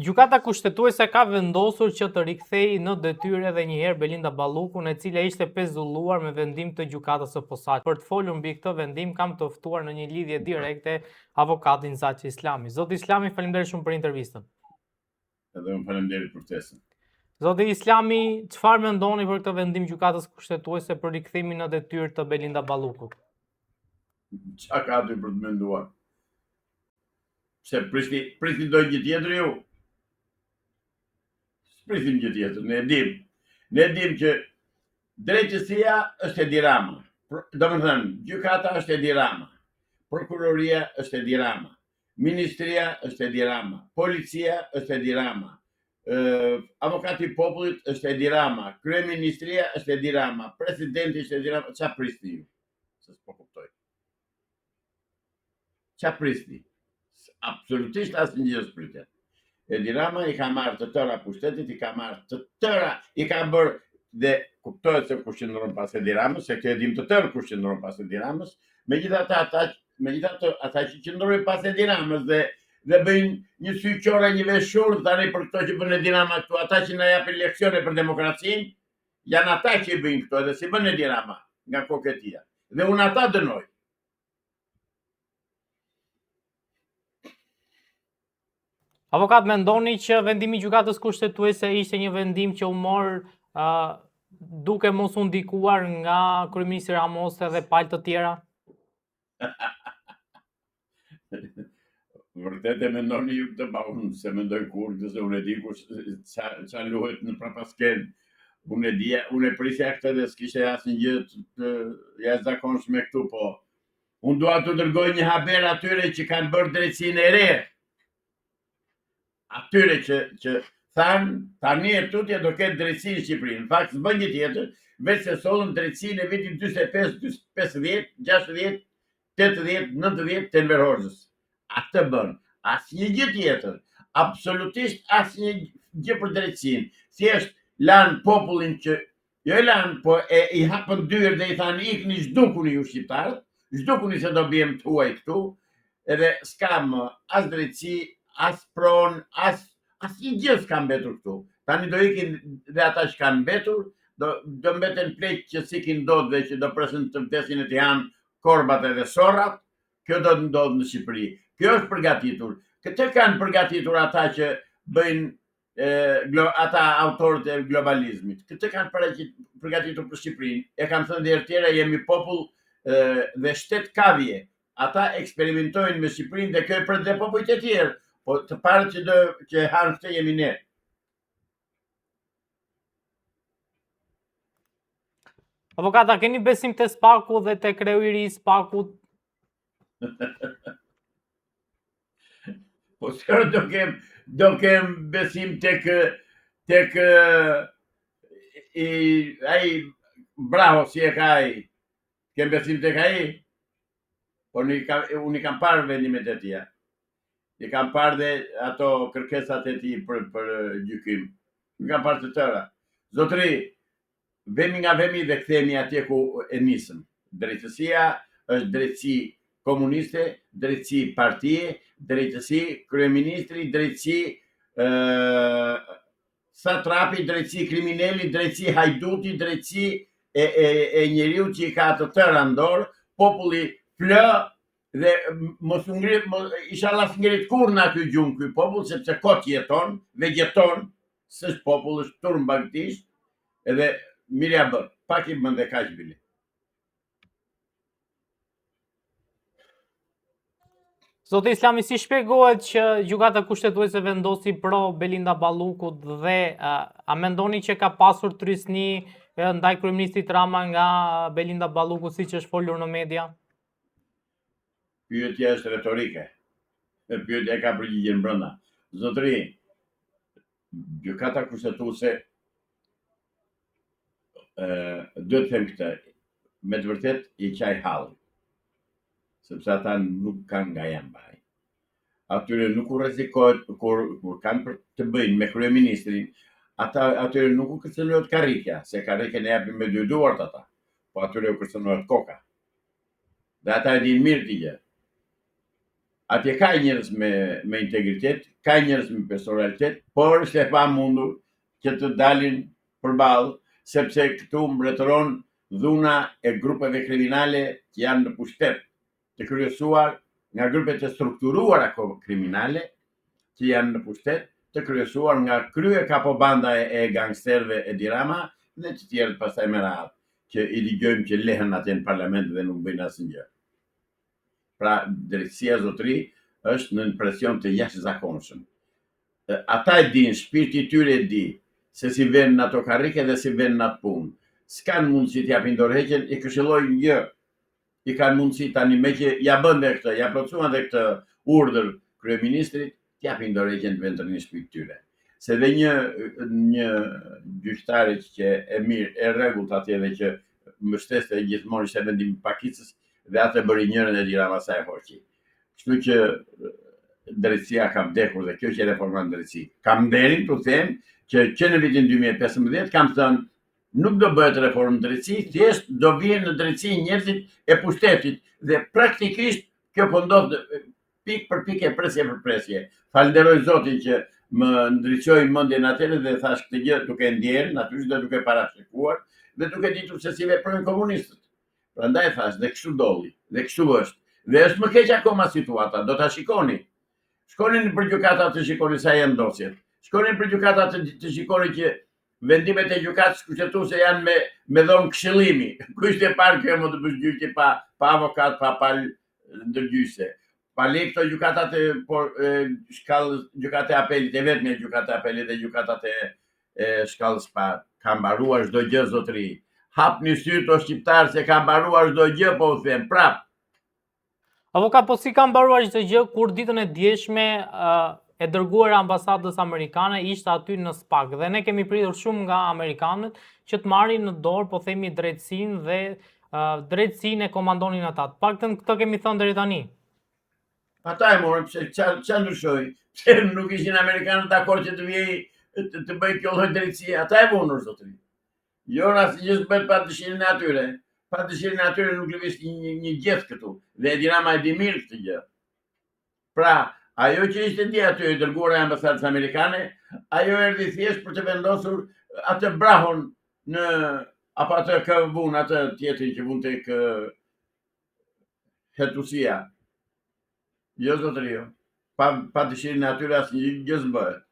Gjykata kushtetuese ka vendosur që të rikthejë në detyrë edhe një herë Belinda Ballukun, e cila ishte pezulluar me vendim të gjykatës së posaçme. Për të folur mbi këtë vendim kam të ftuar në një lidhje direkte avokatin Zaçi Islami. Zoti Islami, faleminderit shumë për intervistën. Edhe unë faleminderit për ftesën. Zoti Islami, çfarë mendoni për këtë vendim gjykatës kushtetuese për rikthimin në detyrë të Belinda Ballukut? Qa ka aty për të menduar? Se prisni do një tjetër ju? Prisim një tjetër, ne dim që drejtësia është Edi Rama. Do më thënë, gjykata është Edi Rama, prokuroria është Edi Rama, ministria është Edi Rama, policia është Edi Rama, avokati i popullit është Edi Rama, kryeministria është Edi Rama, presidenti është Edi Rama. Qa prisni ju? Se s'po kuptoj. Qa prisni? Absolutisht asë një spritet. Edi Rama i ka marrë të tëra pushtetit, i ka marrë të tëra, i ka bërë dhe kuptohet se kush qëndron pas Edi Ramës, se këtë e dim të tërë kush qëndron pas Edi Ramës, megjithatë ata që qëndrojnë pas Edi Ramës dhe bëjnë një syqore, një veshur tani për këto që bën Edi Rama këtu, ata që na japin leksione për demokracinë, janë ata që i bëjnë këto, edhe si bën Edi Rama nga koketia. Dhe unë ata dënoj. Avokat, mendoni që vendimi i gjykatës kushtetuese ishte një vendim që u mor duke mos u ndikuar nga kryeministri Ramos dhe palë të tjera? Vërtet e mendoni ju këtë, pa unë se mendoj kur, se unë e di kush qa luhet në prapasken. Unë e prisja këtë dhe s'kishe asnjë gjë të jashtëzakonshme këtu, po unë dua të dërgoj një haber atyre që kanë bërë drejtsinë e re. Atyre që thanë, tani e tutje do ketë drejtësi në Shqipëri. Në fakt s'bën një tjetër, veç se sollën drejtësinë e vitit 45, 50, 60, 80, 90 të Enver Hoxhës. Atë bën. Asnjë gjë tjetër. Absolutisht asnjë gjë për drejtësinë. Thjesht lanë popullin që jo e lanë, po i hapën dyrë dhe i thanë ikni zhdukuni ju shqiptarët, zhdukuni se do bjem të huaj këtu, edhe s'kam as drejtësi, as pron, as një gjë s'ka mbetur këtu. Tani do ikin dhe ata që kanë mbetur, do mbeten pleq që sikin dot dhe që do presën të vdesin e të janë korbat edhe sorrat. Kjo do të ndodhë në Shqipëri. Kjo është përgatitur. Këtë kanë përgatitur ata që bëjnë ata autorët e globalizmit. Këtë kanë përgatitur për Shqipërinë. E kam thënë dhe herë tjera, jemi popull dhe shtet kavje. Ata eksperimentojnë me Shqipërinë dhe kjo e për dhe popujt e tjerë. Po të parë që hanë këtë jemi ne. Avokata, keni besim të Spaku dhe të kreuiri i Spakut? Po sërë do kem besim tek ai bravo si e ka ai. Kem besim tek ai? Po unë i kam parë vendimet e tia. I kam parë dhe ato kërkesat e tij për gjykim. I kam parë të tëra. Zotëri, vemi nga vemi dhe kthehemi atje ku e nisëm. Drejtësia është drejtësi komuniste, drejtësi partie, drejtësi kryeministri, drejtësi satrapi, drejtësi kriminali, drejtësi hajduti, drejtësi e njeriu që i ka të tëra në dorë, populli flë. Dhe mos inshallah s'ngrit kur në aty gjumë ky popull, sepse kot jeton, vegjeton, s'është popull, është turm bagtisht, edhe mirja bërë, pak i bën dhe kaq bile. Zoti Islami, si shpjegohet që gjykata kushtetuese vendosi pro Belinda Ballukut dhe a mendoni që ka pasur trysni ndaj kryeministrit Rama nga Belinda Balluku siç është folur në media? Pyetja është retorike. Pyetja ka përgjigjen brenda. Zotëri, gjykata kushtetuese duhet të them këtë, me të vërtet i qaj hall. Sepse ata nuk kanë nga janë baj. Atyre nuk u rrezikohet kur kanë për të bëjnë me kryeministrin, atyre nuk u kërcënohet karrikja, se karrikën e japin me dy duart ata, po atyre u kërcënohet koka. Dhe ata e dinë mirë ti gjë. Atje ka njerëz me integritet, ka njerëz me personalitet, por është e pamundur që të dalin përballë, sepse këtu mbretëron dhuna e grupeve kriminale që janë në pushtet, të kryesuar nga grupet e strukturuara kriminale që janë në pushtet, të kryesuar nga krye kapobanda e gangsterëve e Dirama dhe të tjerët pastaj me radhë, që i dëgjojmë që lehen atje në parlament dhe nuk bëjnë asnjë. Pra, drejtësia zotëri është në presion të jashtëzakonshëm. Ata e din, shpirti i tyre e di se si vjen në ato karrike dhe si vjen në atë punë. S'kan mundësi të japin dorëheqjen, i këshillojnë gjë. I kanë mundësi tani me që ja bën dhe këtë, ja plotsuan dhe këtë urdhër kryeministrit, të japin dorëheqjen të vendin në shtëpitë tyre. Se dhe një gjyqtari që e mirë, e rregullt atje dhe që mbështeste gjithmonë ishte vendim i Pakicës dhe atë bëri njërën e Dirama sa e hoqi. Kështu që drejtësia ka vdekur dhe kjo që reformon drejtësi. Kam nderin të them që në vitin 2015 kam thënë nuk do bëhet reformë drejtësi, thjesht do vjen në drejtësi njerëzit e pushtetit dhe praktikisht kjo po ndodh pikë për pikë, presje për presje. Falenderoj Zotin që më ndriçoi mendjen atëherë dhe thash këtë gjë duke ndjerë, natyrisht dhe duke parashikuar dhe duke ditur se si veprojnë komunistët. Prandaj thash, dhe kështu dolli, dhe kështu është. Dhe është më keq akoma situata, do ta shikoni. Shkoni në përgjykata të shikoni sa janë dosjet. Shkoni në përgjykata të shikoni që vendimet e gjykatës kushtetuese janë me dhomë këshillimi. Ku ishte parë kjo më të bësh gjyqje pa avokat, pa palë ndërgjyqëse. Pa le këto gjykatat e shkallës, gjykatat e apelit, e vetme gjykatat e apelit dhe gjykatat e shkallës parë. Ka mbaruar çdo gjë zotëri. Hapni sytë o shqiptar se ka mbaruar çdo gjë, po u them prap. Avokat, po si ka mbaruar çdo gjë kur ditën e djeshme e dërguar ambasadës amerikane ishte aty në SPAK dhe ne kemi pritur shumë nga amerikanët që të marrin në dorë, po themi, drejtësinë dhe drejtësinë e komandonin ata. Paktën këtë kemi thënë deri tani. Ata e morën, pse ç'a ndryshoi? Pse nuk ishin amerikanët dakord që të vijej të bëj kjo lloj drejtësie? Ata e vonur zotëri. Jo asnjë s'bëhet pa dëshirën e atyre. Pa dëshirën e atyre nuk lëviz një gjeth këtu. Dhe Dirama e di mirë këtë gjë. Pra, ajo që ishte di aty e dërguar e ambasadës amerikane, ajo erdhi thjesht për të vendosur atë brahon në apo atë këvun, atë tjetrin që vun tek hetusia. Jo zotëri jo. Pa dëshirën e atyre asnjë gjë s'bëhet.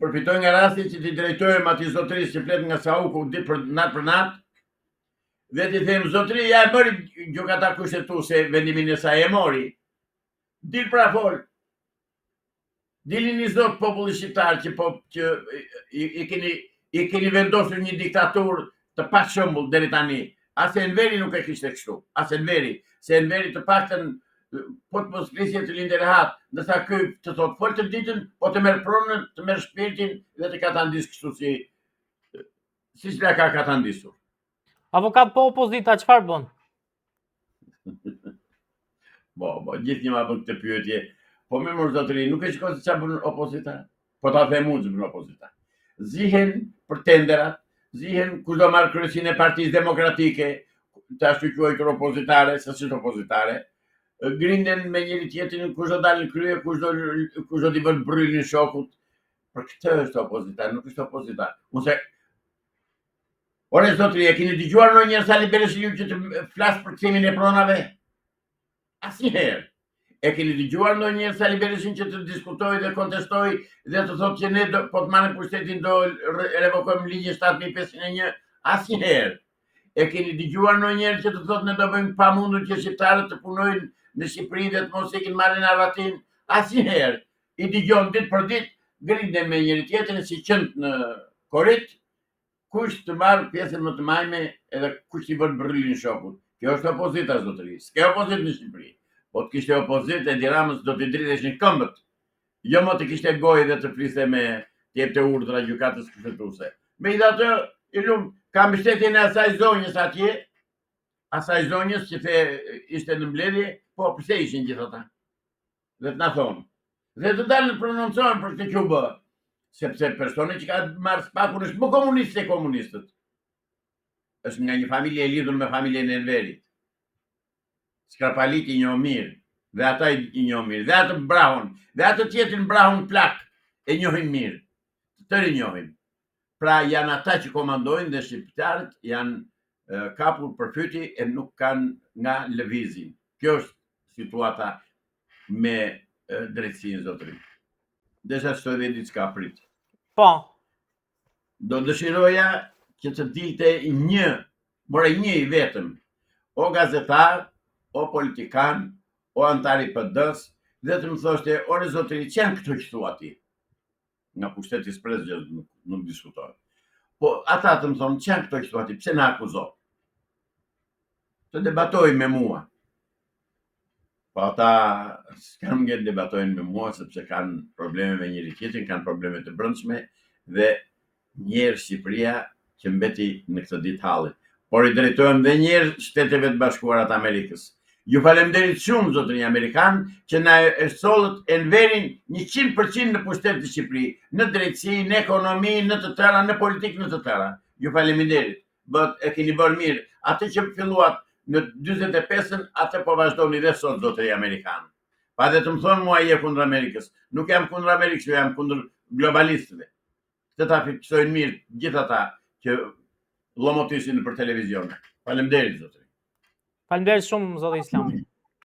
Përfitoj nga rasti që t'i drejtojmë atij zotërisë që flet nga Sauku ditë për natë dhe t'i them zotëri ja e bëri gjykata kushtetuese vendimin e saj, e mori. Dil pra fol. Dilini zot populli shqiptar që i keni vendosur një diktaturë të pa shembull deri tani. As Enveri nuk e kishte kështu. As Enveri, se Enveri të paktën po të mos krisje të lindë rehat, ndërsa ky të thot fol të ditën, po të merr pronën, të merr shpirtin dhe të katandis kështu si s'la ka katandisur. Avokat, po opozita çfarë bën? Po, gjithnjë ma bën këtë pyetje. Po më zotëri, nuk e shikoj se çfarë bën opozita. Po ta them unë që bën opozita. Zihen për tenderat, zihen kush do marr kryesinë e Partisë Demokratike, të ashtu quajtur opozitare, se s'është opozitare. Grinden me njëri tjetrin kush do dalë në krye, kush do t'i bën bryllin shokut. Për këtë është opozita, nuk është opozita. Ore zotëri, e keni dëgjuar ndonjëherë Sali Bereshiju që të flas për kthimin e pronave? Asnjëherë. E keni dëgjuar ndonjëherë Sali Berishin që të diskutojë dhe kontestojë dhe të thotë që ne po të marrim pushtetin do revokojmë ligjin 7501? Asnjëherë. E keni dëgjuar ndonjëherë që të thotë ne do bëjmë pamundur që shqiptarët të punojnë në Shqipëri dhe të mos ikin marrin arratin? Asnjëherë. I dëgjon ditë për ditë, grinden me njëri tjetrin si qënd në korrit, kush të marrë pjesën më të majme edhe kush t'i bën bryllin shokut. Kjo është opozita zotëri. S'ke opozit në Shqipëri. Po të kishte opozit e Tiranës do t'i driteshin këmbët. Jo më të kishte gojë dhe të fliste me t'jepte urdhra gjykatës kushtetuese. Megjithatë, i lumt, ka mbështetjen e asaj zonjës atje, asaj zonjës që ishte në mbledhje, po pse ishin gjithë ata? Dhe t'na thonë. Dhe të dalën prononcohen për këtë që u bë. Sepse personi që ka marrë SPAK-un është më komunist se komunistët. Është nga një familje e lidhur me familjen e Enverit. Skrapaliti njoh mirë. Dhe ata i njohin mirë. Dhe atë brahun, dhe atë tjetrin brahun plak e njohin mirë. Të tërë i njohin. Pra janë ata që komandojnë dhe shqiptarët janë kapur për fyti e nuk kanë nga lëvizin. Kjo është situata me drejtsinë, zotëri. Desha që të edhe diçka prit. Po, Do dëshiroja që të dilte një i vetëm, o gazetar, o politikan, o antar i PD-s, dhe të më thoshte, ore zotëri, që janë këto që thua ti? Nga pushteti i Shpresë nuk diskutohet. Po ata të më thonë, që janë këto që thua ti? Pse na akuzo? Të debatoj me mua. Po ata s'kanë ngel debatojnë me mua, sepse kanë probleme me njëri tjetrin, kanë probleme të brendshme dhe njerë Shqipëria që mbeti në këtë ditë halli. Por i drejtohem dhe njerë Shteteve të Bashkuara të Amerikës. Ju falemderit shumë, zotërinj Amerikan, që na e sollët e nverin 100% në pushtet të Shqipëri, në drejtësi, në ekonomi, në të tëra, në politikë, në të tëra. Ju faleminderit. E keni bërë mirë. Atë që filluat në 45-ën, atë po vazhdoni dhe sot, zotërinj Amerikan. Pa dhe të më thonë mua je kundër Amerikës. Nuk jam kundër Amerikës, jam kundër globalistëve. Të ta fiksojnë mirë gjithë ata që lomotisin për televizion. Faleminderit, zotëri. faleminderit shumë, zoti Islami.